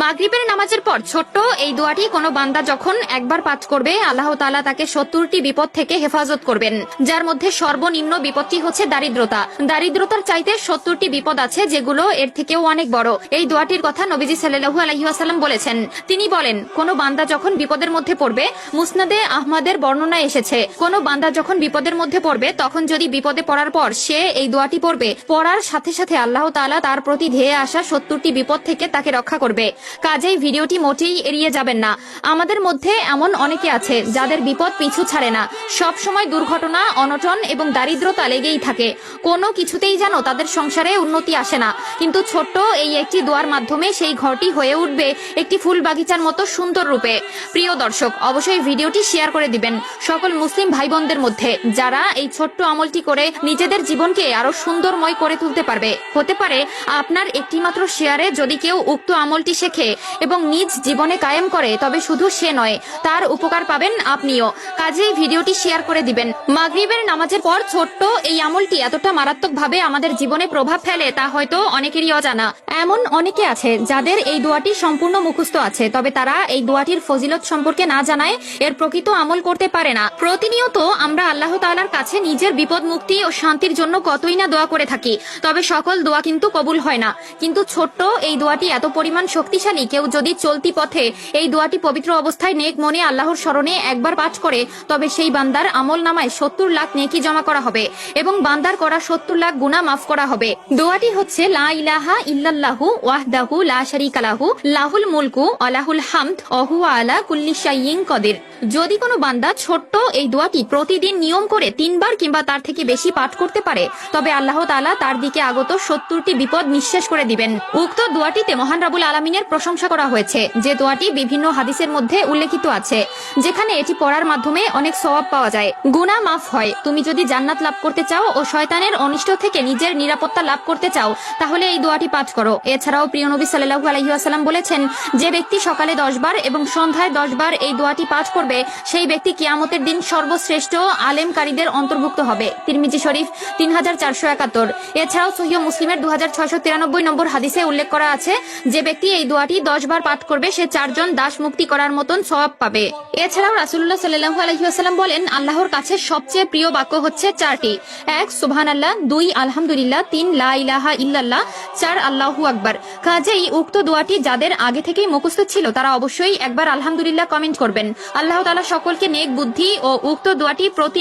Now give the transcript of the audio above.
মাগরিবের নামাজের পর ছোট্ট এই দোয়াটি কোনো বান্দা যখন একবার পাঠ করবে, আল্লাহ তাআলা তাকে 70টি বিপদ থেকে হেফাজত করবেন, যার মধ্যে সর্বনিম্ন বিপদটি হচ্ছে দারিদ্রতা। দারিদ্রতার চাইতে 70টি বিপদ আছে যেগুলো এর থেকেও অনেক বড়। এই দোয়াটির কথা নবীজি সাল্লাল্লাহু আলাইহি ওয়াসাল্লাম বলেছেন। তিনি বলেন, কোনো বান্দা যখন বিপদের মধ্যে পড়বে, মুসনাদে আহমদের বর্ণনা এসেছে, কোনো বান্দা যখন বিপদের মধ্যে পড়বে তখন যদি বিপদে পড়ার পর সে এই দোয়াটি পড়বে, পড়ার সাথে সাথে আল্লাহ তাআলা তার প্রতি ধেয়ে আসা 70টি বিপদ থেকে তাকে রক্ষা করবে। কাজেই ভিডিওটি মোটেই এড়িয়ে যাবেন না। আমাদের মধ্যে এমন অনেকে আছে যাদের বিপদ পিছু ছাড়ে না, সব সময় দুর্ঘটনা, অনটন এবং দারিদ্রতা লেগেই থাকে। কোনো কিছুতেই যেন তাদের সংসারে উন্নতি আসে না, কিন্তু ছোট্ট এই একটি দোয়ার মাধ্যমে সেই ঘরটি হয়ে উঠবে একটি ফুল বাগিচার মতো সুন্দর রূপে। প্রিয় দর্শক, অবশ্যই ভিডিওটি শেয়ার করে দিবেন সকল মুসলিম ভাই বোনদের মধ্যে, যারা এই ছোট্ট আমলটি করে নিজেদের জীবনকে আরো সুন্দরময় করে তুলতে পারবে। হতে পারে আপনার একটি মাত্র শেয়ারে যদি কেউ উক্ত আমলটি শেখে এবং নিজ জীবনে কায়েম করে, তবে শুধু সে নয়, তার উপকার পাবেন আপনিও। কাজেই ভিডিওটি শেয়ার করে দিবেন। মাগরিবের নামাজের পর ছোট্ট এই আমলটি এতটা মারাত্মকভাবে আমাদের জীবনে প্রভাব ফেলে তা হয়তো অনেকেরই অজানা। এমন অনেকে আছে যাদের এই দোয়াটি সম্পূর্ণ মুখস্থ আছে, তবে তারা এই দোয়াটির ফজিলত সম্পর্কে না জানায় এর প্রকৃত আমল করতে পারে না। প্রতিনিয়ত আমরা আল্লাহ তাআলার কাছে নিজের বিপদ মুক্তি ও শান্তির জন্য কতই না দোয়া করে থাকি, তবে সকল দোয়া কিন্তু কবুল হয় না। কিন্তু ছোট্ট এই দোয়াটি এত পরিমাণ শক্তিশালী, কেউ যদি চলতি পথে এই দোয়াটি পবিত্র অবস্থায় নেক মনে আল্লাহর স্মরণে একবার পাঠ করে, তবে সেই বান্দার আমল নামায় 70 লাখ নেকি জমা করা হবে এবং বান্দার করা 70 লাখ গুনাহ মাফ করা হবে। দোয়াটি হচ্ছে লা ইলাহা ইল্লাল্লাহু ওয়াহদাহু লা শারীকা লাহু লাহুল মুলকু ওয়া লাহুল হামদ ওয়া হুয়া আলা কুল্লি শাইইন কদির। যদি কোনো বান্দা ছোট্ট এই দোয়াটি প্রতিদিন নিয়ম করে 3 বার কিংবা তার থেকে বেশি পাঠ করতে পারে, তবে আল্লাহ তাআলা তার দিকে আগত 70টি বিপদ নিঃশেষ করে দিবেন। উক্ত দোয়াটিতে মহান রাব্বুল আলামিনের প্রশংসা করা হয়েছে, যে দোয়াটি বিভিন্ন হাদিসের মধ্যে উল্লেখিত আছে, যেখানে এটি পড়ার মাধ্যমে অনেক সওয়াব পাওয়া যায়, গুনাহ মাফ হয়। তুমি যদি জান্নাত লাভ করতে চাও ও শয়তানের অনিষ্ট থেকে নিজের নিরাপত্তা লাভ করতে চাও, তাহলে এই দোয়াটি পাঠ করো। এছাড়াও প্রিয় নবী সাল্লাল্লাহু আলাইহি ওয়াসাল্লাম বলেছেন, যে ব্যক্তি সকালে 10 বার এবং সন্ধ্যায় 10 বার এই দোয়াটি পাঠ করবে, সেই ব্যক্তি কিয়ামতের দিন সর্বশ্রেষ্ঠ আলেমকারীদের অন্তর্ভুক্ত হবে। তিরমিজি শরীফ 3471। এছাড়াও সহিহ মুসলিমের 2693 নম্বর হাদিসে উল্লেখ করা আছে, যে ব্যক্তি এই দোয়াটি 10 বার পাঠ করবে সে 4 জন দাস মুক্তি করার মতন সওয়াব পাবে। এছাড়াও রাসূলুল্লাহ সাল্লাল্লাহু আলাইহি ওয়াসাল্লাম বলেন, আল্লাহর কাছে সবচেয়ে প্রিয় বাক্য হচ্ছে 4টি: 1 সুবহানাল্লাহ, 2 আলহামদুলিল্লাহ, 3 লা ইলাহা ইল্লাল্লাহ, 4 আল্লাহু আকবার। কাজেই উক্ত দোয়াটি যাদের আগে থেকেই মুখস্থ ছিল তারা অবশ্যই একবার আলহামদুলিল্লাহ কমেন্ট করবেন। আল্লাহ তাআলা সকলকে নেক বুদ্ধি ও উক্ত দোয়াটি প্রতি